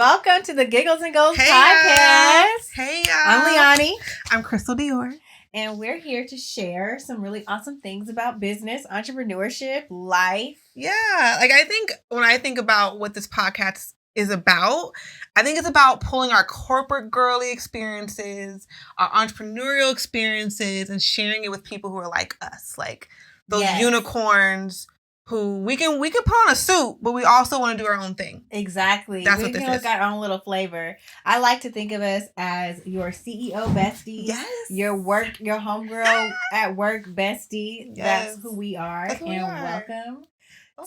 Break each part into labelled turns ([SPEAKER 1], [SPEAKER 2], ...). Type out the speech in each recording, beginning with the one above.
[SPEAKER 1] Welcome to the Giggles and Goals
[SPEAKER 2] Hey,
[SPEAKER 1] podcast.
[SPEAKER 2] Hey,
[SPEAKER 1] I'm Leonie.
[SPEAKER 2] I'm Crystal-Dior.
[SPEAKER 1] And we're here to share some really awesome things about business, entrepreneurship, life.
[SPEAKER 2] Yeah, I think when I think about what this podcast is about, I think it's about pulling our corporate girly experiences, our entrepreneurial experiences, and sharing it with people who are like us, like those unicorns who we can put on a suit, but we also want to do our own thing.
[SPEAKER 1] Exactly.
[SPEAKER 2] That's what this is.
[SPEAKER 1] We got our own little flavor. I like to think of us as your CEO bestie.
[SPEAKER 2] Yes.
[SPEAKER 1] Your homegirl at work bestie.
[SPEAKER 2] Yes.
[SPEAKER 1] That's who we are. Welcome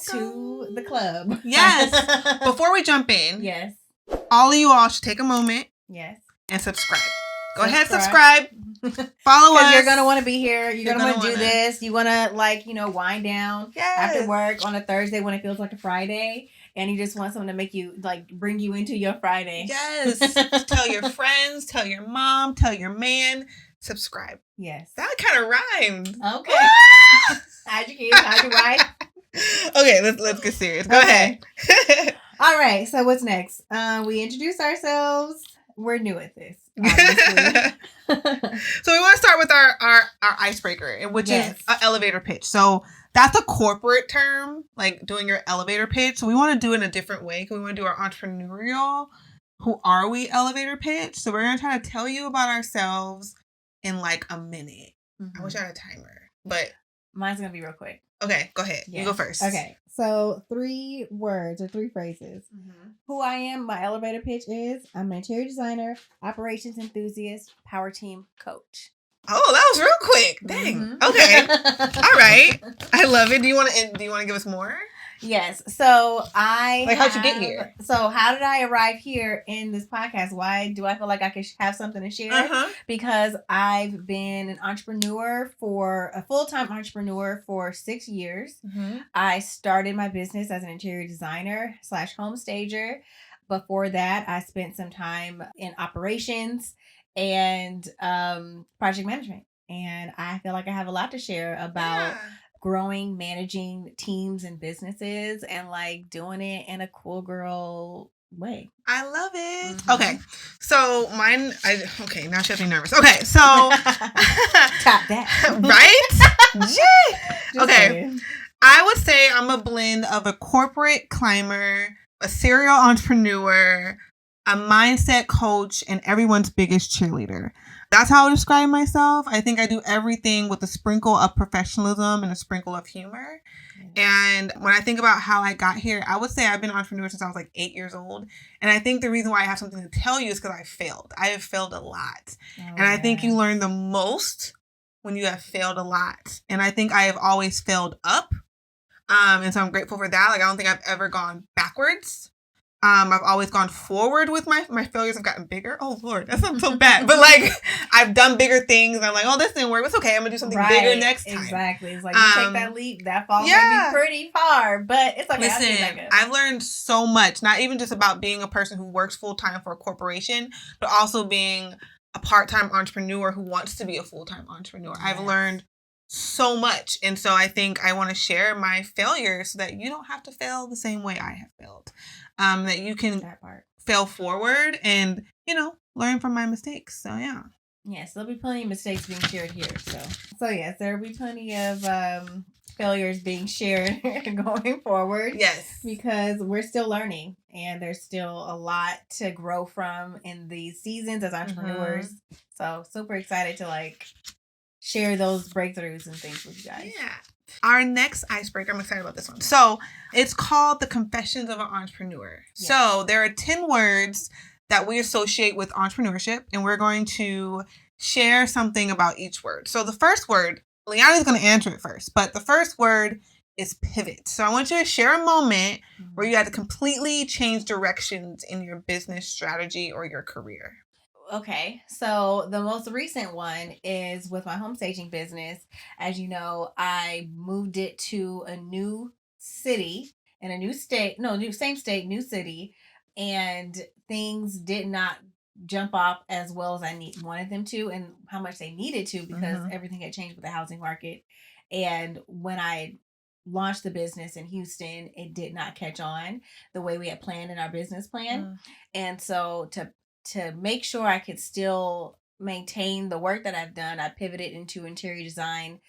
[SPEAKER 1] to the club.
[SPEAKER 2] Yes. Before we jump in,
[SPEAKER 1] yes,
[SPEAKER 2] all of you all should take a moment.
[SPEAKER 1] Yes.
[SPEAKER 2] And subscribe. Go ahead, subscribe. Follow us.
[SPEAKER 1] Because you're going to want to be here. You're going to want to do this. You want to, wind down after work on a Thursday when it feels like a Friday. And you just want someone to make you, bring you into your Friday.
[SPEAKER 2] Yes. Tell your friends, tell your mom, tell your man. Subscribe.
[SPEAKER 1] Yes.
[SPEAKER 2] That kind of rhymed.
[SPEAKER 1] Okay. How'd you keep? How'd you write?
[SPEAKER 2] Okay, let's get serious. Go ahead.
[SPEAKER 1] All right. So what's next? We introduce ourselves. We're new at this, obviously.
[SPEAKER 2] So we want to start with our icebreaker, which is an elevator pitch. So that's a corporate term, like doing your elevator pitch. So we want to do it in a different way because we want to do our entrepreneurial, who are we elevator pitch. So we're going to try to tell you about ourselves in a minute. Mm-hmm. I wish I had a timer, but
[SPEAKER 1] mine's going to be real quick.
[SPEAKER 2] Okay, go ahead. Yeah. You go first.
[SPEAKER 1] Okay. So 3 words or 3 phrases. Mm-hmm. Who I am, my elevator pitch is, I'm an interior designer, operations enthusiast, power team coach.
[SPEAKER 2] Oh, that was real quick. Dang. Mm-hmm. Okay. All right. I love it. Do you want to give us more?
[SPEAKER 1] Yes. So
[SPEAKER 2] how'd you get here?
[SPEAKER 1] So how did I arrive here in this podcast? Why do I feel like I could have something to share? Uh-huh. Because I've been a full-time entrepreneur for 6 years. Mm-hmm. I started my business as an interior designer / home stager. Before that, I spent some time in operations and project management. And I feel like I have a lot to share about growing, managing teams and businesses, and doing it in a cool girl way.
[SPEAKER 2] I love it. Mm-hmm. Okay. So mine, now she has me nervous. Okay. So.
[SPEAKER 1] Top that.
[SPEAKER 2] Right? Okay. Saying. I would say I'm a blend of a corporate climber, a serial entrepreneur, a mindset coach, and everyone's biggest cheerleader. That's how I would describe myself. I think I do everything with a sprinkle of professionalism and a sprinkle of humor. And when I think about how I got here, I would say I've been an entrepreneur since I was 8 years old. And I think the reason why I have something to tell you is because I failed. I have failed a lot. I think you learn the most when you have failed a lot. And I think I have always failed up. And so I'm grateful for that. I don't think I've ever gone backwards. I've always gone forward with my failures. Have gotten bigger. Oh Lord, that sounds so bad. But I've done bigger things. And I'm oh, this didn't work. It's okay. I'm gonna do something bigger next time.
[SPEAKER 1] Exactly. It's you take that leap, that fall may be pretty far, but it's okay.
[SPEAKER 2] Listen, I've learned so much. Not even just about being a person who works full time for a corporation, but also being a part-time entrepreneur who wants to be a full-time entrepreneur. Yes. I've learned so much. And so I think I want to share my failures so that you don't have to fail the same way I have failed. That you can fail forward and, learn from my mistakes. So, yeah.
[SPEAKER 1] Yes, there'll be plenty of mistakes being shared here. So yes, there'll be plenty of failures being shared going forward.
[SPEAKER 2] Yes.
[SPEAKER 1] Because we're still learning and there's still a lot to grow from in these seasons as entrepreneurs. Mm-hmm. So super excited to share those breakthroughs and things with you guys.
[SPEAKER 2] Yeah. Our next icebreaker, I'm excited about this one. So it's called The Confessions of an Entrepreneur. Yes. So there are 10 words that we associate with entrepreneurship, and we're going to share something about each word. So the first word, Leonie's going to answer it first, but the first word is pivot. So I want you to share a moment where you had to completely change directions in your business strategy or your career.
[SPEAKER 1] Okay, so the most recent one is with my home staging business. As you know, I moved it to a new city in a new state. No, same state, new city. And things did not jump off as well as I wanted them to and how much they needed to because everything had changed with the housing market. And when I launched the business in Houston, it did not catch on the way we had planned in our business plan. And so to make sure I could still maintain the work that I've done, I pivoted into interior design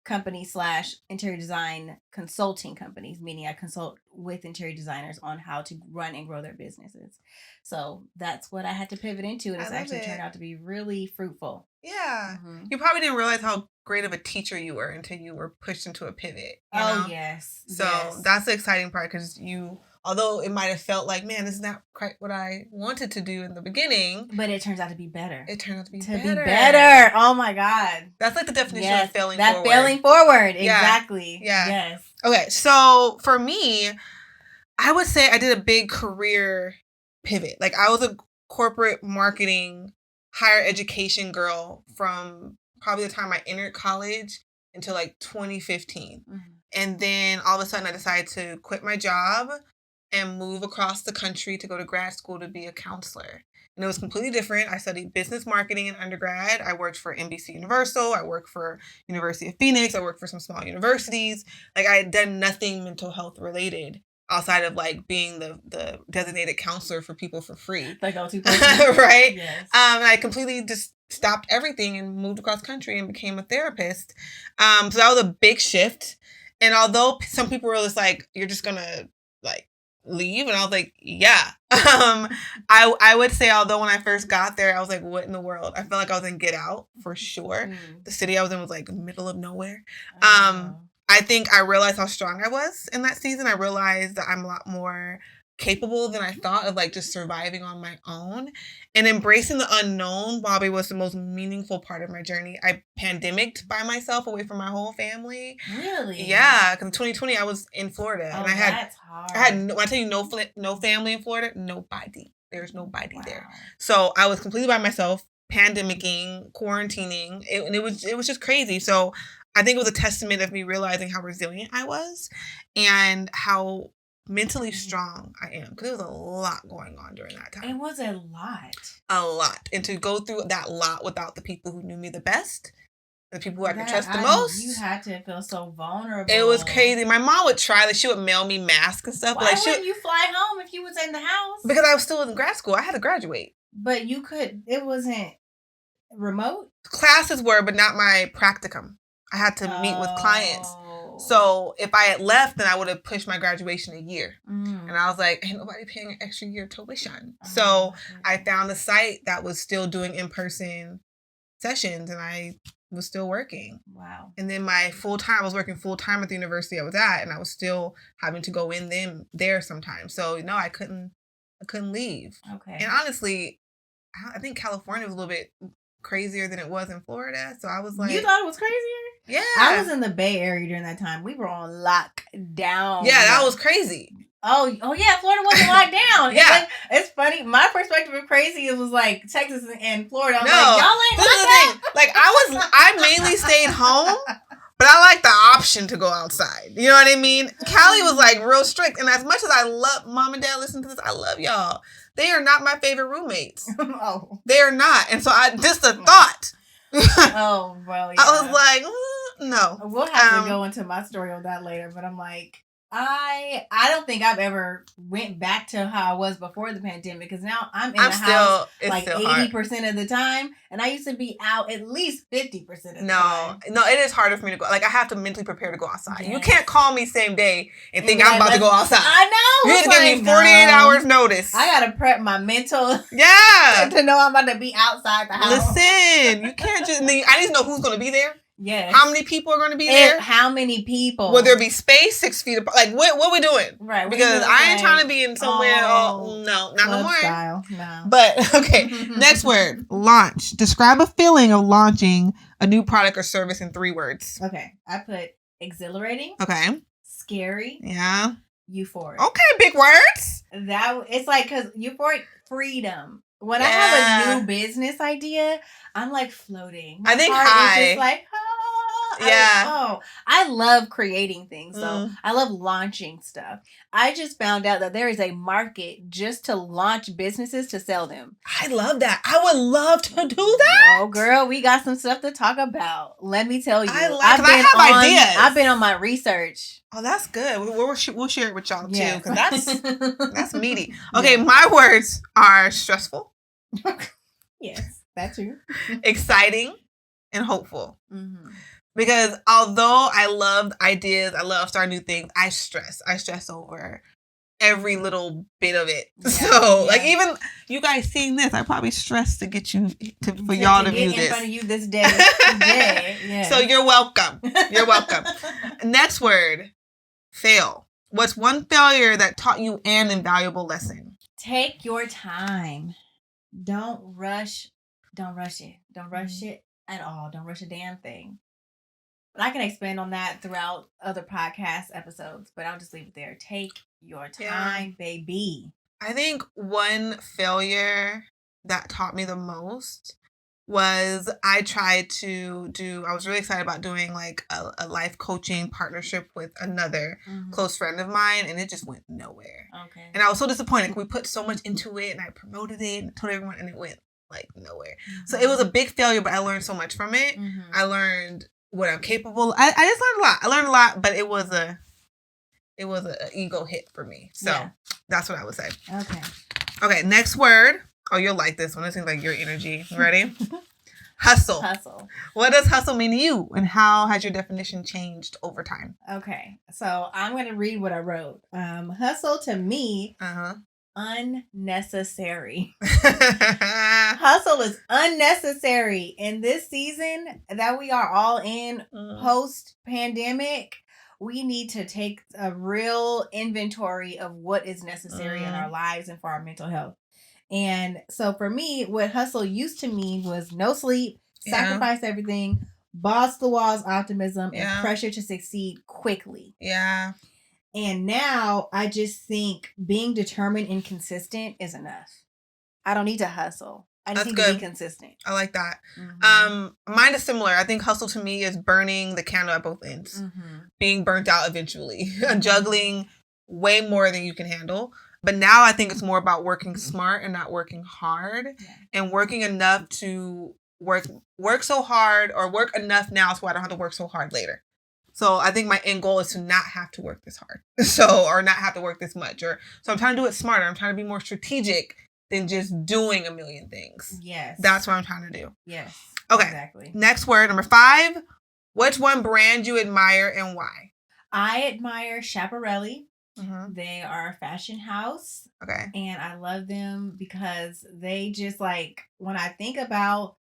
[SPEAKER 1] company / interior design consulting companies, meaning I consult with interior designers on how to run and grow their businesses. So that's what I had to pivot into, and it's actually turned out to be really fruitful.
[SPEAKER 2] Yeah. Mm-hmm. You probably didn't realize how great of a teacher you were until you were pushed into a pivot. You know?
[SPEAKER 1] Yes.
[SPEAKER 2] So that's the exciting part, because although it might have felt like, man, this is not quite what I wanted to do in the beginning.
[SPEAKER 1] But it turns out to be better.
[SPEAKER 2] It turned out to be
[SPEAKER 1] better. Oh my God.
[SPEAKER 2] That's like the definition of failing forward.
[SPEAKER 1] Failing forward. Exactly.
[SPEAKER 2] Yeah.
[SPEAKER 1] Yes.
[SPEAKER 2] Okay. So for me, I would say I did a big career pivot. Like, I was a corporate marketing, higher education girl from probably the time I entered college until like 2015. Mm-hmm. And then all of a sudden I decided to quit my job and move across the country to go to grad school to be a counselor. And it was completely different. I studied business marketing in undergrad. I worked for NBC Universal. I worked for University of Phoenix. I worked for some small universities. Like, I had done nothing mental health related outside of like being the designated counselor for people for free.
[SPEAKER 1] Like go-to person.
[SPEAKER 2] Right?
[SPEAKER 1] Yes.
[SPEAKER 2] And I completely just stopped everything and moved across country and became a therapist. So that was a big shift. And although some people were just like, you're just going to like leave, and I was like, yeah. I would say, although when I first got there, I was like, what in the world? I felt like I was in Get Out for sure. The city I was in was like middle of nowhere. I think I realized how strong I was in that season. I realized that I'm a lot more capable than I thought of, like, just surviving on my own. And embracing the unknown, Bobby, was the most meaningful part of my journey. I pandemicked by myself away from my whole family.
[SPEAKER 1] Really?
[SPEAKER 2] Yeah, because in 2020 I was in Florida, and
[SPEAKER 1] that's hard.
[SPEAKER 2] when I tell you no family in Florida, nobody. There's nobody there. So I was completely by myself, pandemicking, quarantining, and it was just crazy. So I think it was a testament of me realizing how resilient I was and how mentally strong I am, because there was a lot going on during that time.
[SPEAKER 1] It was a lot.
[SPEAKER 2] A lot. And to go through that lot without the people who knew me the best, the people who I could trust the most.
[SPEAKER 1] You had to feel so vulnerable.
[SPEAKER 2] It was crazy. My mom would try, like, she would mail me masks and stuff.
[SPEAKER 1] Why wouldn't you fly home if you was in the house?
[SPEAKER 2] Because I was still in grad school. I had to graduate.
[SPEAKER 1] But you could, it wasn't remote?
[SPEAKER 2] Classes were, but not my practicum. I had to meet with clients. So if I had left, then I would have pushed my graduation a year. And I was like, ain't nobody paying an extra year tuition. So I found a site that was still doing in-person sessions, and I was still working.
[SPEAKER 1] Wow.
[SPEAKER 2] And then I was working full-time at the university I was at, and I was still having to go in there sometimes. So, I couldn't leave.
[SPEAKER 1] Okay.
[SPEAKER 2] And honestly, I think California was a little bit crazier than it was in Florida. So I was like,
[SPEAKER 1] you thought it was crazier?
[SPEAKER 2] Yeah.
[SPEAKER 1] I was in the Bay Area during that time. We were on lockdown.
[SPEAKER 2] Yeah, that was crazy.
[SPEAKER 1] Oh yeah, Florida wasn't locked down.
[SPEAKER 2] Yeah.
[SPEAKER 1] It's funny. My perspective of crazy, it was like Texas and Florida. I'm
[SPEAKER 2] no,
[SPEAKER 1] like, y'all ain't
[SPEAKER 2] this is the thing. Like, I mainly stayed home, but I like the option to go outside. You know what I mean? Callie was like real strict. And as much as I love mom and dad, listen to this, I love y'all. They are not my favorite roommates.
[SPEAKER 1] Oh.
[SPEAKER 2] They are not. And so just a thought.
[SPEAKER 1] Oh, well, yeah.
[SPEAKER 2] I was like, no.
[SPEAKER 1] We'll have to go into my story on that later, but I'm like, I don't think I've ever went back to how I was before the pandemic, because now I'm in the house like 80% of the time, and I used to be out at least 50% of the time.
[SPEAKER 2] No, it is harder for me to go. Like, I have to mentally prepare to go outside. Yes. You can't call me same day and think I'm about to go outside.
[SPEAKER 1] I know.
[SPEAKER 2] You have to give me 48 hours notice.
[SPEAKER 1] I gotta prep my mental.
[SPEAKER 2] Yeah.
[SPEAKER 1] to know I'm about to be outside the house.
[SPEAKER 2] Listen, you can't I need to know who's going to be there.
[SPEAKER 1] Yes.
[SPEAKER 2] How many people are going to be there?
[SPEAKER 1] How many people?
[SPEAKER 2] Will there be space 6 feet apart? Like, what are we doing?
[SPEAKER 1] Right.
[SPEAKER 2] Because I ain't trying to be in somewhere. No, not no more.
[SPEAKER 1] Style. No.
[SPEAKER 2] But, okay. Next word. Launch. Describe a feeling of launching a new product or service in 3 words.
[SPEAKER 1] Okay. I put exhilarating.
[SPEAKER 2] Okay.
[SPEAKER 1] Scary.
[SPEAKER 2] Yeah.
[SPEAKER 1] Euphoric.
[SPEAKER 2] Okay, big words.
[SPEAKER 1] It's like, because euphoric, freedom. When I have a new business idea, I'm like floating. My
[SPEAKER 2] I think
[SPEAKER 1] heart
[SPEAKER 2] high.
[SPEAKER 1] is just like,
[SPEAKER 2] Yeah.
[SPEAKER 1] I love creating things. So I love launching stuff. I just found out that there is a market just to launch businesses to sell them.
[SPEAKER 2] I love that. I would love to do that.
[SPEAKER 1] Oh, girl, we got some stuff to talk about. Let me tell you.
[SPEAKER 2] I have ideas.
[SPEAKER 1] I've been on my research.
[SPEAKER 2] Oh, that's good. We'll share it with y'all too, because that's meaty. Okay, my words are stressful.
[SPEAKER 1] Yes, that's true.
[SPEAKER 2] Exciting and hopeful. Mm-hmm. Because although I love ideas, I love starting new things, I stress over every little bit of it. Yeah, so, like, even you guys seeing this, I probably stressed to get you for y'all to view this.
[SPEAKER 1] In front of you this day. Yeah.
[SPEAKER 2] So you're welcome. You're welcome. Next word, fail. What's one failure that taught you an invaluable lesson?
[SPEAKER 1] Take your time. Don't rush. Don't rush it. Don't rush it at all. Don't rush a damn thing. But I can expand on that throughout other podcast episodes, but I'll just leave it there. Take your time, baby.
[SPEAKER 2] I think one failure that taught me the most was I was really excited about doing like a life coaching partnership with another close friend of mine, and it just went nowhere. Okay. And I was so disappointed. We put so much into it, and I promoted it and told everyone, and it went like nowhere. So it was a big failure, but I learned so much from it. I learned what I'm capable. I just learned a lot. I learned a lot, but it was an ego hit for me. So that's what I would say. Okay, next word. Oh, you'll like this one. It seems like your energy. You ready? Hustle.
[SPEAKER 1] Hustle.
[SPEAKER 2] What does hustle mean to you, and how has your definition changed over time?
[SPEAKER 1] Okay, so I'm going to read what I wrote. Hustle to me, unnecessary. Hustle is unnecessary in this season that we are all in post-pandemic. We need to take a real inventory of what is necessary in our lives and for our mental health. And so for me, what hustle used to mean was no sleep, sacrifice everything, boss the walls optimism, and pressure to succeed quickly. Yeah. And now I just think being determined and consistent is enough. I don't need to hustle. I just need to be consistent.
[SPEAKER 2] I like that. Mine is similar. I think hustle to me is burning the candle at both ends. Being burnt out eventually. Juggling way more than you can handle. But now I think it's more about working smart and not working hard, and working enough to work so hard, or work enough now so I don't have to work so hard later. So I think my end goal is to not have to work this hard. Or not have to work this much. So I'm trying to do it smarter. I'm trying to be more strategic than just doing a million things. Yes. That's what I'm trying to do. Yes. Okay. Exactly. Next word, number 5. What's one brand you admire and why?
[SPEAKER 1] I admire Schiaparelli. They are a fashion house. Okay. And I love them because they just like, when I think about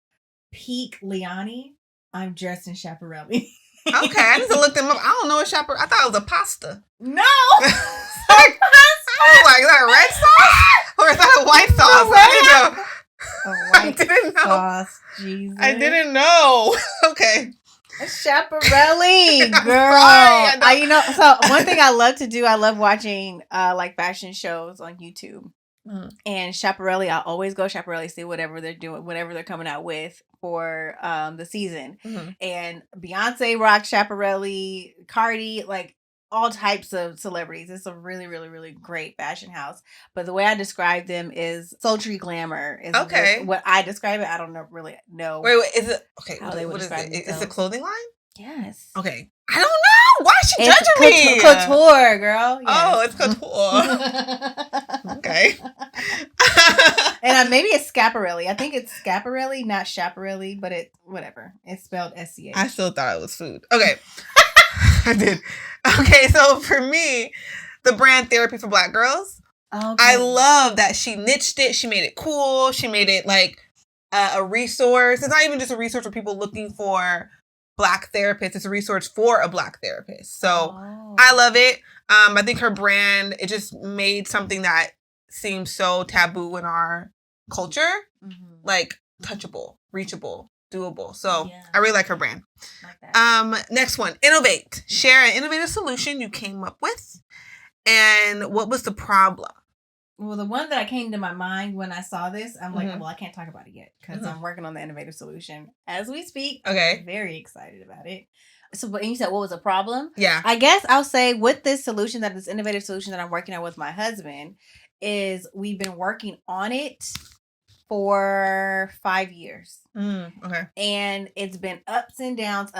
[SPEAKER 1] peak Leonie, I'm dressed in Schiaparelli.
[SPEAKER 2] Okay, I need to look them up. I don't know what Schiaparelli. I thought it was a pasta.
[SPEAKER 1] No.
[SPEAKER 2] I was like, is that a red sauce? Or is that a white sauce? I didn't know.
[SPEAKER 1] A white sauce. Jesus.
[SPEAKER 2] I didn't know. Okay.
[SPEAKER 1] Schiaparelli, girl. You know, so one thing I love to do, I love watching like fashion shows on YouTube. And Schiaparelli, I always go Schiaparelli, see whatever they're doing, whatever they're coming out with for the season. And Beyonce rocks Schiaparelli, Cardi, like all types of celebrities. It's a really, really, really great fashion house. But the way I describe them is sultry glamour. Is what I describe it. I don't really know.
[SPEAKER 2] Wait, is it okay? How they would describe it? Is it a clothing line?
[SPEAKER 1] Yes.
[SPEAKER 2] Okay. I don't know. Why is she judging me?
[SPEAKER 1] Couture, girl. Yes.
[SPEAKER 2] Oh, it's couture. Okay.
[SPEAKER 1] And maybe it's Schiaparelli. I think it's Schiaparelli, not Schiaparelli, but it whatever. It's spelled SCH.
[SPEAKER 2] I still thought it was food. Okay. I did. Okay, so for me, the brand Therapy for Black Girls. Okay. I love that she niched it. She made it cool. She made it like a resource. It's not even just a resource for people looking for Black therapists. It's a resource for a Black therapist. So I love it. I think her brand, it just made something that seems so taboo in our culture, like touchable, reachable, doable. So I really like her brand. Like next one, innovate. Share an innovative solution you came up with, and what was the problem?
[SPEAKER 1] Well, the one that came to my mind when I saw this, I'm like, well, I can't talk about it yet because I'm working on the innovative solution as we speak. Okay. I'm very excited about it. So, but you said what was a problem?
[SPEAKER 2] Yeah.
[SPEAKER 1] I guess I'll say with this innovative solution that I'm working on with my husband, is we've been working on it for 5 years.
[SPEAKER 2] Okay.
[SPEAKER 1] And it's been ups and downs.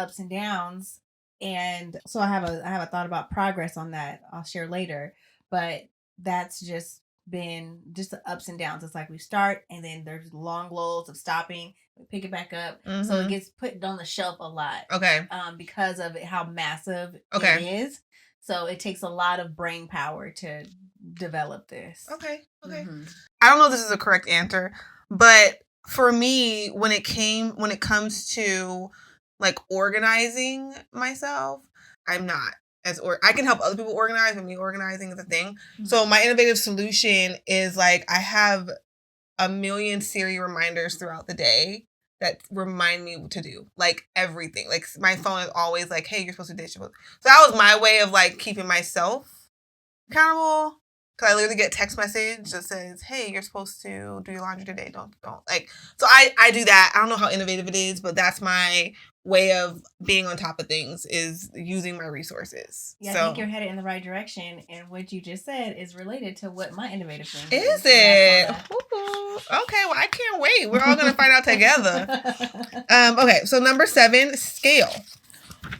[SPEAKER 1] And so I have a thought about progress on that. I'll share later. But that's just been just the ups and downs. It's like we start and then there's long lulls of stopping, we pick it back up. So it gets put on the shelf a lot.
[SPEAKER 2] Okay.
[SPEAKER 1] Because of how massive it is. So it takes a lot of brain power to develop this.
[SPEAKER 2] Okay. I don't know if this is a correct answer, but for me, when it comes to like organizing myself, I'm not I can help other people organize, but me organizing is a thing. So my innovative solution is like I have a million Siri reminders throughout the day that remind me what to do, like everything. Like my phone is always like, "Hey, you're supposed to do this." So that was my way of like keeping myself accountable. Cause I literally get a text message that says, "Hey, you're supposed to do your laundry today. Don't like." So I do that. I don't know how innovative it is, but that's my way of being on top of things, is using my resources.
[SPEAKER 1] Yeah,
[SPEAKER 2] so,
[SPEAKER 1] I think you're headed in the right direction, and what you just said is related to what my innovative thing
[SPEAKER 2] is. It? Okay, well I can't wait. We're all gonna find out together. Okay, so number 7, scale.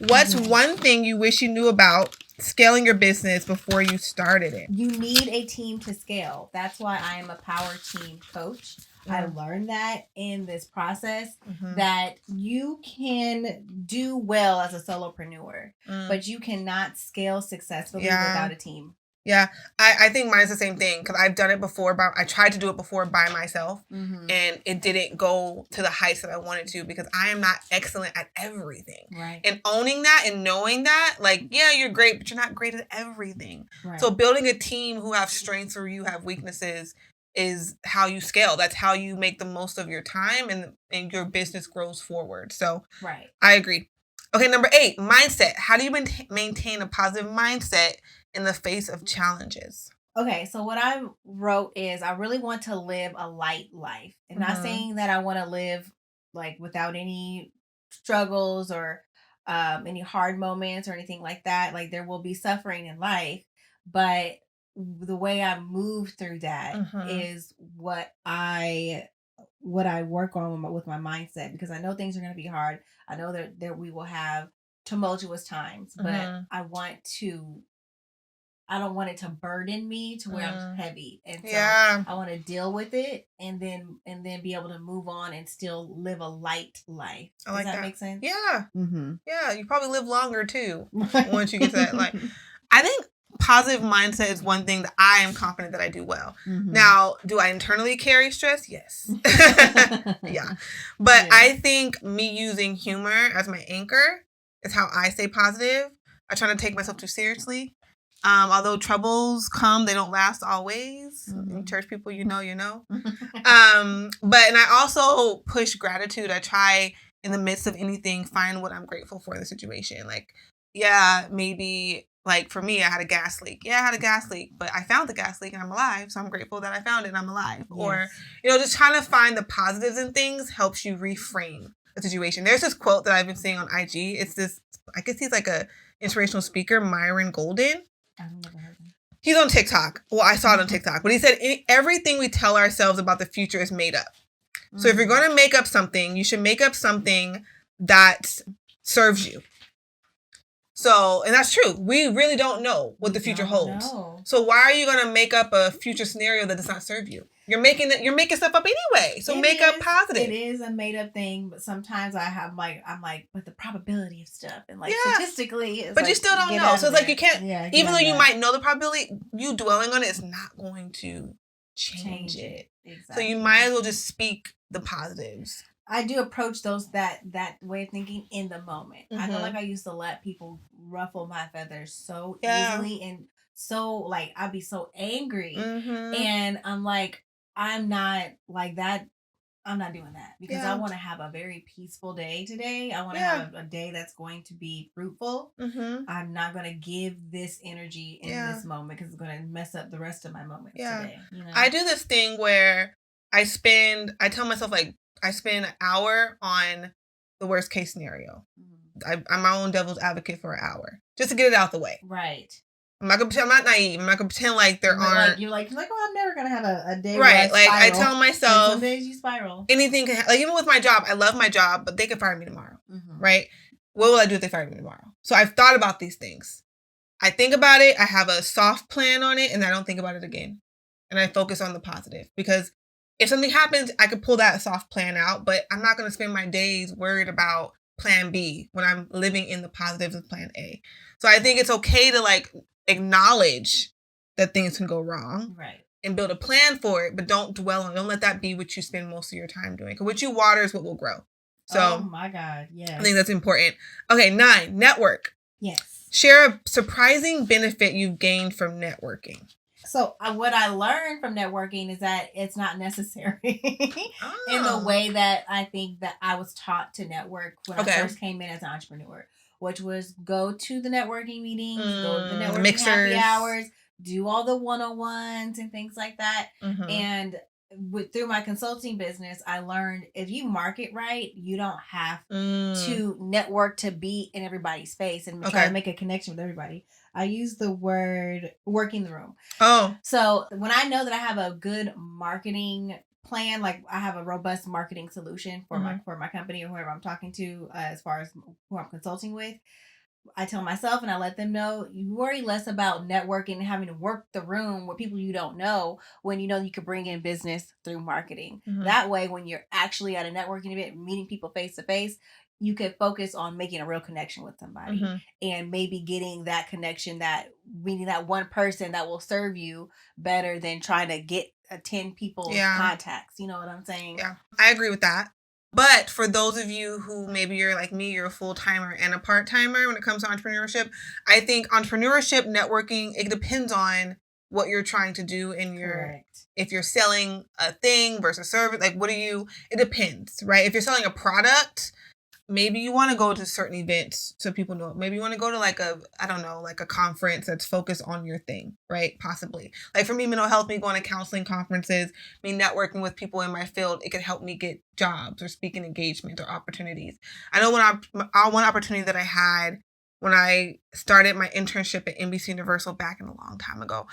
[SPEAKER 2] What's one thing you wish you knew about scaling your business before you started it?
[SPEAKER 1] You need a team to scale. That's why I am a power team coach. I learned that in this process, that you can do well as a solopreneur, but you cannot scale successfully without a team.
[SPEAKER 2] Yeah, I think mine's the same thing, because I've done it before. I tried to do it before by myself, and it didn't go to the heights that I wanted to, because I am not excellent at everything.
[SPEAKER 1] Right.
[SPEAKER 2] And owning that and knowing that, like, yeah, you're great, but you're not great at everything.
[SPEAKER 1] Right.
[SPEAKER 2] So building a team who have strengths or you have weaknesses is how you scale. That's how you make the most of your time, and your business grows forward. So
[SPEAKER 1] right.
[SPEAKER 2] I agree. Okay, number 8, mindset. How do you maintain a positive mindset in the face of challenges?
[SPEAKER 1] Okay, so what I wrote is I really want to live a light life. And not saying that I want to live like without any struggles or any hard moments or anything like that. Like there will be suffering in life, but the way I move through that is what I work on with my mindset, because I know things are going to be hard. I know that we will have tumultuous times, but I don't want it to burden me to where I'm heavy. And so I want to deal with it and then be able to move on and still live a light life. Does that make sense?
[SPEAKER 2] Yeah. Yeah. You probably live longer too once you get to that life. I think positive mindset is one thing that I am confident that I do well. Now, do I internally carry stress? Yes. Yeah. But I think me using humor as my anchor is how I stay positive. I try to take myself too seriously. Although troubles come, they don't last always. Church people, you know. But I also push gratitude. I try in the midst of anything, find what I'm grateful for in the situation. Like, yeah, maybe like for me, I had a gas leak. Yeah, I had a gas leak, but I found the gas leak and I'm alive. So I'm grateful that I found it and I'm alive. Yes. Or, just trying to find the positives in things helps you reframe the situation. There's this quote that I've been seeing on IG. It's this, I guess he's like a inspirational speaker, Myron Golden.
[SPEAKER 1] I've never heard of him.
[SPEAKER 2] He's on TikTok. Well, I saw it on TikTok. But he said everything we tell ourselves about the future is made up. So if you're going to make up something, you should make up something that serves you. So, and that's true. We really don't know what the future holds. So why are you going to make up a future scenario that does not serve you? You're making stuff up anyway. So make up positive.
[SPEAKER 1] It is a made up thing, but sometimes I'm like, but the probability of stuff and statistically,
[SPEAKER 2] but you still don't know. So it's like you can't, even though you might know the probability, you dwelling on it is not going to change it. Exactly. So you might as well just speak the positives.
[SPEAKER 1] I do approach that way of thinking in the moment. I feel like I used to let people ruffle my feathers so easily, and so like I'd be so angry, and I'm like, I'm not like that. I'm not doing that, because I want to have a very peaceful day today. I want to have a day that's going to be fruitful. I'm not going to give this energy in this moment, because it's going to mess up the rest of my moments today.
[SPEAKER 2] I do this thing where I tell myself, like, I spend an hour on the worst case scenario. I'm my own devil's advocate for an hour just to get it out the way.
[SPEAKER 1] Right.
[SPEAKER 2] I'm not naive. I'm not gonna pretend like there aren't.
[SPEAKER 1] You're like, oh, I'm never gonna have a day.
[SPEAKER 2] Right. Like I tell myself,
[SPEAKER 1] some days you spiral.
[SPEAKER 2] Anything can like even with my job. I love my job, but they could fire me tomorrow. Mm-hmm. Right. What will I do if they fire me tomorrow? So I've thought about these things. I think about it. I have a soft plan on it, and I don't think about it again. And I focus on the positive because if something happens, I could pull that soft plan out, but I'm not gonna spend my days worried about plan B when I'm living in the positives of plan A. So I think it's okay to like acknowledge that things can go wrong,
[SPEAKER 1] right,
[SPEAKER 2] and build a plan for it, but don't dwell on it. Don't let that be what you spend most of your time doing. Because what you water is what will grow. So,
[SPEAKER 1] oh my God, yeah,
[SPEAKER 2] I think that's important. Okay, 9, network.
[SPEAKER 1] Yes.
[SPEAKER 2] Share a surprising benefit you've gained from networking.
[SPEAKER 1] So what I learned from networking is that it's not necessary in the way that I think that I was taught to network when I first came in as an entrepreneur, which was go to the networking meetings, go to the networking happy hours, do all the one-on-ones and things like that. Mm-hmm. And through my consulting business, I learned if you market right, you don't have to network to be in everybody's face and try to make a connection with everybody. I use the word working the room. Oh. So when I know that I have a good marketing plan, like I have a robust marketing solution for my company or whoever I'm talking to, as far as who I'm consulting with, I tell myself and I let them know, you worry less about networking and having to work the room with people you don't know when you know you could bring in business through marketing. Mm-hmm. That way, when you're actually at a networking event, meeting people face to face, you could focus on making a real connection with somebody and maybe getting that connection, meeting that one person that will serve you better than trying to get 10 people's contacts. You know what I'm saying?
[SPEAKER 2] Yeah, I agree with that. But for those of you who maybe you're like me, you're a full-timer and a part-timer when it comes to entrepreneurship, I think entrepreneurship, networking, it depends on what you're trying to do in your, if you're selling a thing versus service, like it depends, right? If you're selling a product, maybe you want to go to certain events so people know. Maybe you want to go to like a conference that's focused on your thing, right? Possibly. Like for me, mental health, me going to counseling conferences, me networking with people in my field, it could help me get jobs or speaking engagements or opportunities. I know one opportunity that I had when I started my internship at NBC Universal back in a long time ago,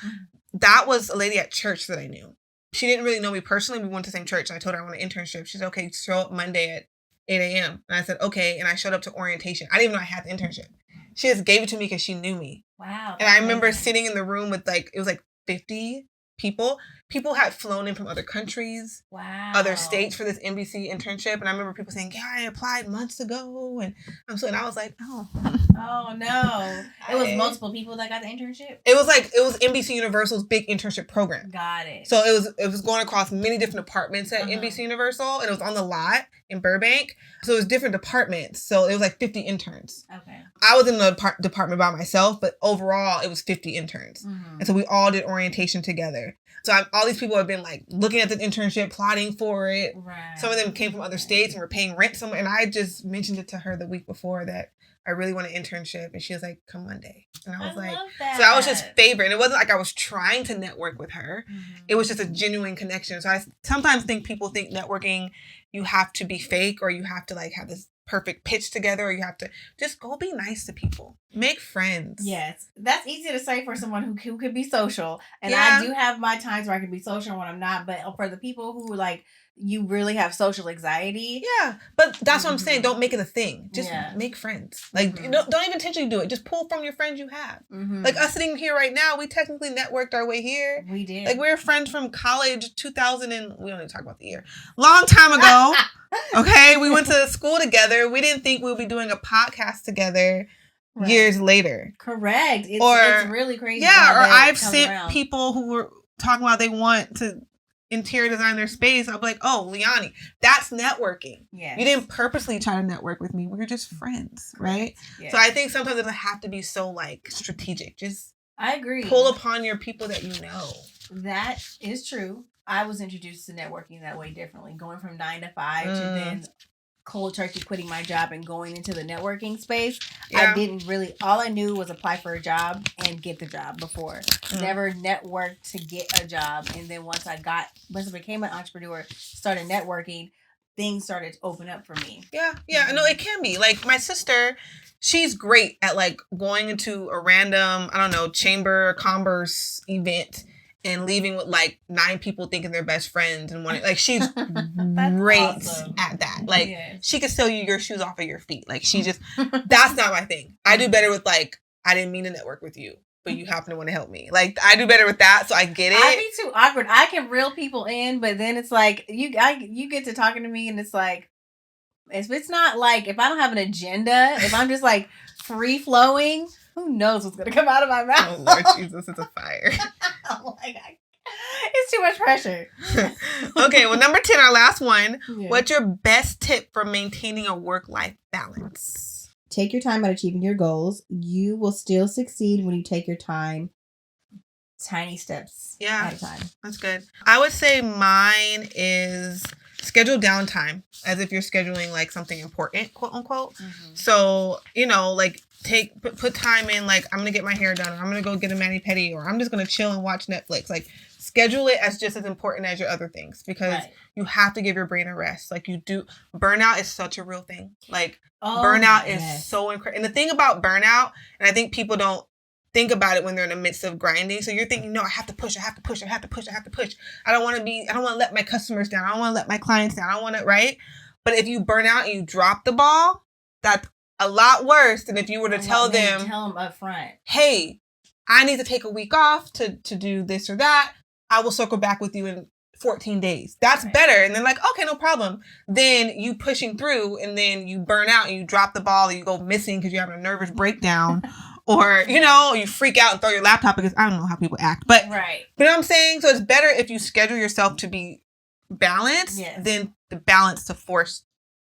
[SPEAKER 2] that was a lady at church that I knew. She didn't really know me personally. We went to the same church. I told her I want an internship. She said, okay, show up Monday at 8 a.m. And I said, okay. And I showed up to orientation. I didn't even know I had the internship. She just gave it to me because she knew me.
[SPEAKER 1] Wow.
[SPEAKER 2] And I remember sitting in the room with it was 50 people. People had flown in from other countries, other states for this NBC internship. And I remember people saying, yeah, I applied months ago. And I was like, oh.
[SPEAKER 1] Oh, no. It was multiple people that got the internship?
[SPEAKER 2] It was NBC Universal's big internship program.
[SPEAKER 1] Got it.
[SPEAKER 2] So it was going across many different departments at NBC Universal. And it was on the lot in Burbank. So it was different departments. So it was like 50 interns. Okay. I was in the department by myself, but overall it was 50 interns. Mm-hmm. And so we all did orientation together. So all these people have been like looking at the internship, plotting for it. Right. Some of them came from other states and were paying rent somewhere. And I just mentioned it to her the week before that I really want an internship. And she was like, come Monday. And I was love that. So I was just favored. And it wasn't like I was trying to network with her. Mm-hmm. It was just a genuine connection. So I sometimes think people think networking, you have to be fake or you have to like have this perfect pitch together or you have to just go be nice to people. Make friends.
[SPEAKER 1] Yes. That's easy to say for someone who could be social. And I do have my times where I can be social and when I'm not. But for the people who like, you really have social anxiety.
[SPEAKER 2] Yeah. But that's what I'm saying. Don't make it a thing. Just make friends. Like, don't even intentionally do it. Just pull from your friends you have. Mm-hmm. Like us sitting here right now, we technically networked our way here.
[SPEAKER 1] We did.
[SPEAKER 2] Like we're friends from college, 2000 and we don't even talk about the year. Long time ago. Okay. We went to school together. We didn't think we'd be doing a podcast together years later.
[SPEAKER 1] Correct. It's really crazy.
[SPEAKER 2] Yeah. Or I've sent people who were talking about they want to interior design their space. I'll be like, oh, Leonie, that's networking. Yeah. You didn't purposely try to network with me. We were just friends, right? Yes. So I think sometimes it doesn't have to be so like strategic. Just
[SPEAKER 1] I agree.
[SPEAKER 2] Pull upon your people that you know.
[SPEAKER 1] That is true. I was introduced to networking that way differently, going from 9 to 5 to then cold turkey quitting my job and going into the networking space. I didn't really, all I knew was apply for a job and get the job before. Never networked to get a job. And then once I became an entrepreneur, started networking, things started to open up for me.
[SPEAKER 2] Yeah. No, it can be. Like my sister, she's great at like going into a random, I don't know, chamber commerce event and leaving with like 9 people thinking they're best friends and wanting, like she's great awesome. At that. Like she could sell you your shoes off of your feet. Like she just, that's not my thing. I do better with like, I didn't mean to network with you, but you happen to want to help me. Like I do better with that, so I get it.
[SPEAKER 1] I'd be too awkward. I can reel people in, but then it's like you get to talking to me, and it's like if it's not like if I don't have an agenda, if I'm just like free flowing, who knows what's gonna come out of my mouth?
[SPEAKER 2] Oh Lord Jesus, it's a fire.
[SPEAKER 1] Oh my God. It's too much pressure.
[SPEAKER 2] Okay, well, number 10, our last one. Yeah. What's your best tip for maintaining a work-life balance?
[SPEAKER 1] Take your time at achieving your goals. You will still succeed when you take your time, tiny steps at a time.
[SPEAKER 2] That's good. I would say mine is schedule downtime as if you're scheduling like something important, quote unquote. Mm-hmm. So, you know, like put time in, like I'm going to get my hair done, or I'm going to go get a mani-pedi, or I'm just going to chill and watch Netflix. Like schedule it as just as important as your other things, because you have to give your brain a rest. Like you do. Burnout is such a real thing. Like burnout is so incredible. And the thing about burnout, and I think people don't think about it when they're in the midst of grinding. So you're thinking, no, I have to push. I don't want to let my customers down. I don't want to let my clients down. I don't want to, right? But if you burn out and you drop the ball, that's a lot worse than if you were to tell them
[SPEAKER 1] up front,
[SPEAKER 2] hey, I need to take a week off to do this or that. I will circle back with you in 14 days. That's better. And then like, okay, no problem. Then you pushing through and then you burn out and you drop the ball, or you go missing because you're having a nervous breakdown. Or, you know, you freak out and throw your laptop because I don't know how people act. But you know what I'm saying? So it's better if you schedule yourself to be balanced than the balance to force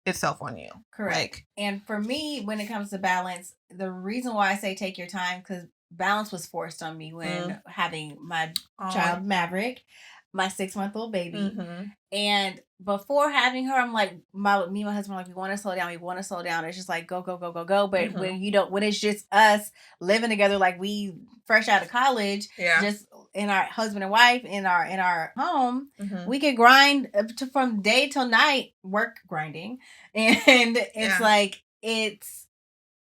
[SPEAKER 2] itself on you.
[SPEAKER 1] Correct. Like, and for me, when it comes to balance, the reason why I say take your time, because balance was forced on me when having my child Maverick, my 6-month-old baby. Mm-hmm. And before having her, I'm like, me and my husband are like, we want to slow down. It's just like, go. But when it's just us living together, like we fresh out of college, just in our husband and wife in our home, we could grind from day till night, work grinding. And it's like,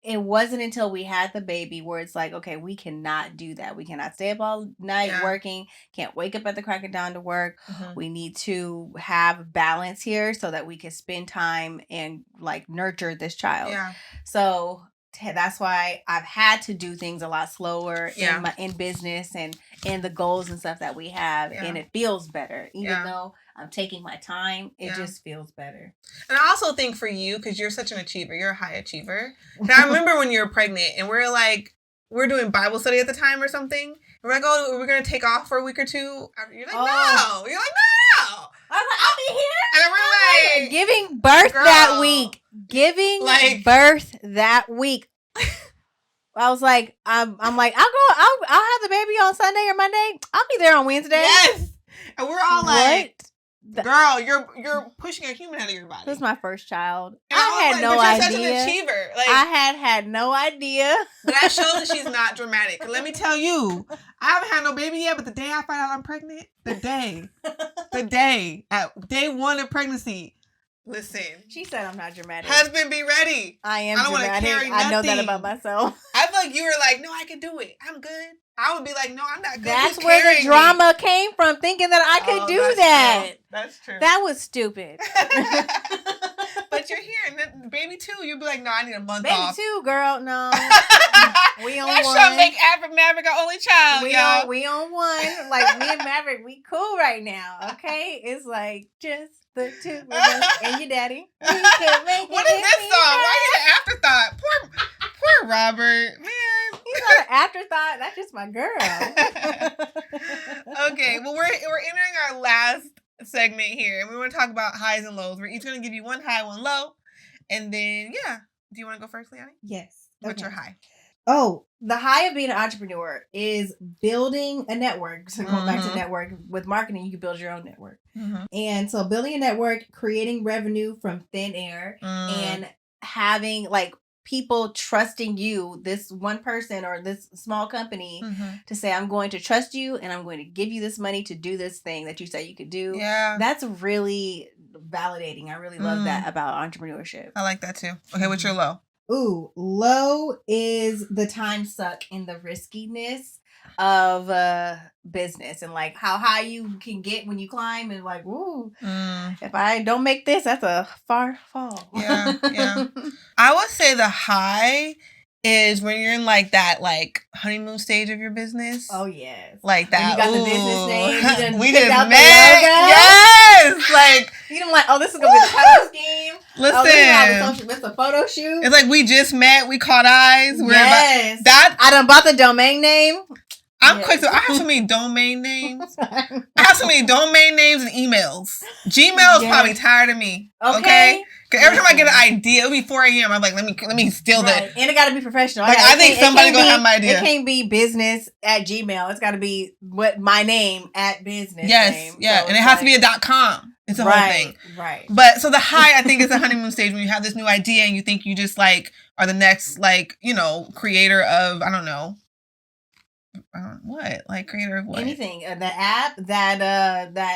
[SPEAKER 1] it wasn't until we had the baby where it's like, okay, we cannot do that. We cannot stay up all night working. Can't wake up at the crack of dawn to work. Mm-hmm. We need to have balance here so that we can spend time and like nurture this child. Yeah. So that's why I've had to do things a lot slower in business and in the goals and stuff that we have. Yeah. And it feels better, even though I'm taking my time. It just feels better.
[SPEAKER 2] And I also think for you, because you're such an achiever, you're a high achiever. And I remember when you were pregnant and we're doing Bible study at the time or something. And we're like, oh, we're going to take off for a week or two. You're like, no. You're like, no.
[SPEAKER 1] I was like, I'll be here.
[SPEAKER 2] And then we're like,
[SPEAKER 1] giving birth that week. Birth that week. I was like, I'm like, I'll have the baby on Sunday or Monday. I'll be there on Wednesday.
[SPEAKER 2] Yes. And we're all like, girl, you're pushing a human out of your body.
[SPEAKER 1] This is my first child.
[SPEAKER 2] And I had no idea. You're such an achiever. Like,
[SPEAKER 1] I had no idea.
[SPEAKER 2] But that shows that she's not dramatic. Let me tell you, I haven't had no baby yet, but the day I find out I'm pregnant, at day 1 of pregnancy, listen.
[SPEAKER 1] She said I'm not dramatic.
[SPEAKER 2] Husband, be ready.
[SPEAKER 1] I am dramatic. I know that about myself.
[SPEAKER 2] I feel like you were like, no, I can do it. I'm good. I would be like, no, I'm not good.
[SPEAKER 1] That's where the drama came from, thinking that I could do that.
[SPEAKER 2] True. That's true.
[SPEAKER 1] That was stupid.
[SPEAKER 2] But you're here, and then baby 2, you'll be like, no, I need a month off.
[SPEAKER 1] Baby 2, girl, no. We on
[SPEAKER 2] that
[SPEAKER 1] one.
[SPEAKER 2] That show make Maverick our only child, y'all.
[SPEAKER 1] We on one. Like, me and Maverick, we cool right now, okay? It's like, just the two of us and your daddy. We can make
[SPEAKER 2] what is this song? Why are you an afterthought? Poor Robert, man.
[SPEAKER 1] He's not an afterthought. That's just my girl.
[SPEAKER 2] Okay, well, we're entering our last segment here, and we want to talk about highs and lows. We're each going to give you one high, one low, and then do you want to go first, Leonie?
[SPEAKER 1] Yes.
[SPEAKER 2] What's your high?
[SPEAKER 1] Oh, the high of being an entrepreneur is building a network. So going back to network, with marketing, you can build your own network. Mm-hmm. And so building a network, creating revenue from thin air, and having like people trusting you, this one person or this small company, to say, I'm going to trust you and I'm going to give you this money to do this thing that you said you could do.
[SPEAKER 2] Yeah.
[SPEAKER 1] That's really validating. I really love that about entrepreneurship.
[SPEAKER 2] I like that too. Okay, what's your low?
[SPEAKER 1] Ooh, low is the time suck and the riskiness of business, and like how high you can get when you climb, and like, ooh, if I don't make this, that's a far fall.
[SPEAKER 2] Yeah. I would say the high is when you're in like that like honeymoon stage of your business.
[SPEAKER 1] Oh yes,
[SPEAKER 2] like that.
[SPEAKER 1] When you got the business name.
[SPEAKER 2] We just met. Yes, like
[SPEAKER 1] you know, like, oh, this is gonna be the color scheme.
[SPEAKER 2] Listen,
[SPEAKER 1] it's a photo shoot.
[SPEAKER 2] It's like we just met. We caught eyes.
[SPEAKER 1] Yes,
[SPEAKER 2] that
[SPEAKER 1] I done bought the domain name.
[SPEAKER 2] I'm quick. So I have so many domain names. I have so many domain names and emails. Gmail is probably tired of me. Okay? Because every time I get an idea, it'll be 4 a.m. I'm like, let me steal that.
[SPEAKER 1] And it got to be professional.
[SPEAKER 2] Like, I think somebody gonna have my idea.
[SPEAKER 1] It can't be business at Gmail. It's got to be my name at business.
[SPEAKER 2] Yes,
[SPEAKER 1] name.
[SPEAKER 2] yeah,
[SPEAKER 1] So
[SPEAKER 2] and it has to be a .com. It's a whole thing.
[SPEAKER 1] Right.
[SPEAKER 2] But so the high, I think, is the honeymoon stage when you have this new idea and you think you just like are the next like, you know, creator of, I don't know. What? Like creator of what?
[SPEAKER 1] Anything. The app, that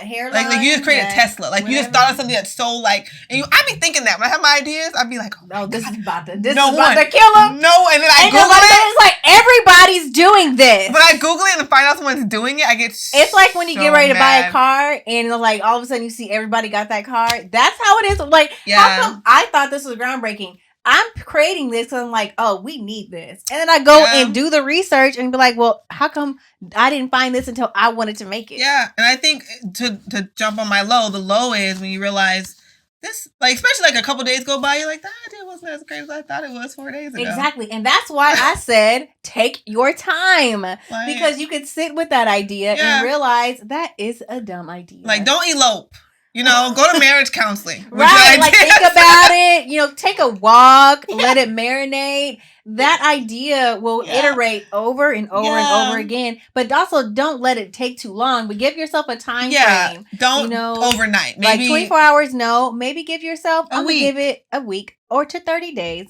[SPEAKER 1] hairline.
[SPEAKER 2] Like you just created Tesla. Like whatever. You just thought of something that's so like, and I be thinking that when I have my ideas, I'd be like, oh
[SPEAKER 1] this is about to kill them.
[SPEAKER 2] No, and then I Google it.
[SPEAKER 1] It's like everybody's doing this.
[SPEAKER 2] But I Google it and find out someone's doing it. I get
[SPEAKER 1] It's like when you get ready to buy a car and like all of a sudden you see everybody got that car. That's how it is. Like, how come I thought this was groundbreaking? I'm creating this because I'm like, oh, we need this. And then I go and do the research and be like, well, how come I didn't find this until I wanted to make it?
[SPEAKER 2] Yeah. And I think to jump on my low, the low is when you realize this, like, especially like a couple days go by, you're like, that idea wasn't as great as I thought it was 4 days ago.
[SPEAKER 1] Exactly. And that's why I said, take your time. Because you could sit with that idea and realize that is a dumb idea.
[SPEAKER 2] Like, don't elope. You know, go to marriage counseling.
[SPEAKER 1] Right, like think about it. You know, take a walk, let it marinate. That idea will iterate over and over and over again. But also, don't let it take too long. But give yourself a time frame.
[SPEAKER 2] Don't overnight.
[SPEAKER 1] Maybe like 24 hours. No, maybe give yourself. I'm gonna give it a week or to 30 days,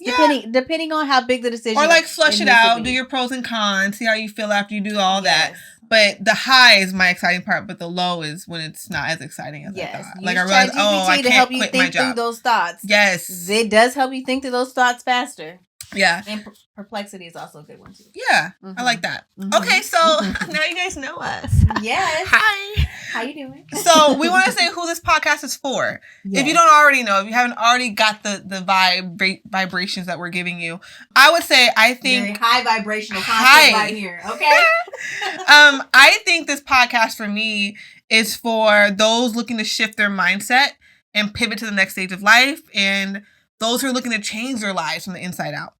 [SPEAKER 1] depending on how big the decision.
[SPEAKER 2] Or like flush it out, do your pros and cons, see how you feel after you do all that. But the high is my exciting part, but the low is when it's not as exciting as I thought. Like I realized, I can't quit my job.
[SPEAKER 1] Through those thoughts.
[SPEAKER 2] Yes,
[SPEAKER 1] it does help you think through those thoughts faster.
[SPEAKER 2] Yeah,
[SPEAKER 1] and perplexity is also a good one too.
[SPEAKER 2] Yeah, I like that. Okay, so now you guys know us.
[SPEAKER 1] Yes.
[SPEAKER 2] Hi.
[SPEAKER 1] How you doing?
[SPEAKER 2] So we want to say who this podcast is for. Yes. If you don't already know, if you haven't already got the vibrations that we're giving you, I would say I think
[SPEAKER 1] very high vibrational content right here. Okay.
[SPEAKER 2] I think this podcast for me is for those looking to shift their mindset and pivot to the next stage of life, and those who are looking to change their lives from the inside out.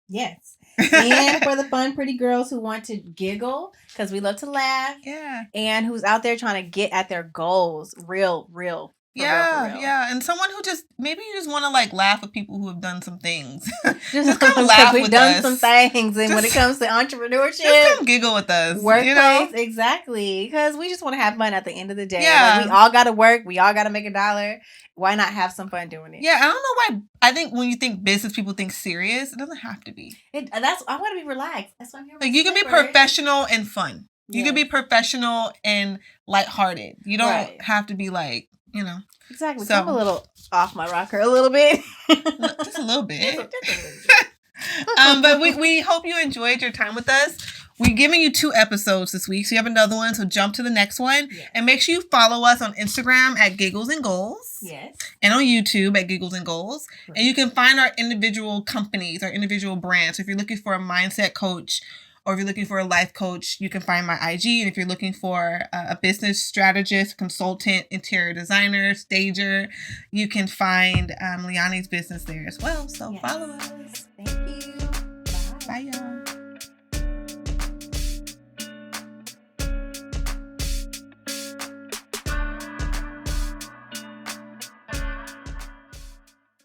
[SPEAKER 1] Yes. And for the fun, pretty girls who want to giggle, because we love to laugh.
[SPEAKER 2] Yeah.
[SPEAKER 1] And who's out there trying to get at their goals. Real.
[SPEAKER 2] Yeah. And someone who maybe you just want to like laugh with people who have done some things. just come laugh with us. We've done
[SPEAKER 1] some things. And when it comes to entrepreneurship.
[SPEAKER 2] Just come giggle with us.
[SPEAKER 1] Workplace.
[SPEAKER 2] You know?
[SPEAKER 1] Exactly. Because we just want to have fun at the end of the day.
[SPEAKER 2] Yeah.
[SPEAKER 1] Like, we all got to work. We all got to make $1. Why not have some fun doing it?
[SPEAKER 2] Yeah, I don't know why. I think when you think business, people think serious. It doesn't have to be.
[SPEAKER 1] I want to be relaxed. That's why I'm here.
[SPEAKER 2] Like you can be professional and fun. You can be professional and lighthearted. You don't have to be like, you know.
[SPEAKER 1] Exactly. So I'm a little off my rocker a little bit.
[SPEAKER 2] Just a little bit. But we hope you enjoyed your time with us. We're giving you 2 episodes this week, so you have another one, so jump to the next one. Yes. And make sure you follow us on Instagram at Giggles and Goals.
[SPEAKER 1] Yes.
[SPEAKER 2] And on YouTube at Giggles and Goals. Right. And you can find our individual companies, our individual brands. So if you're looking for a mindset coach or if you're looking for a life coach, you can find my IG. And if you're looking for a business strategist, consultant, interior designer, stager, you can find Leonie's business there as well. So follow us.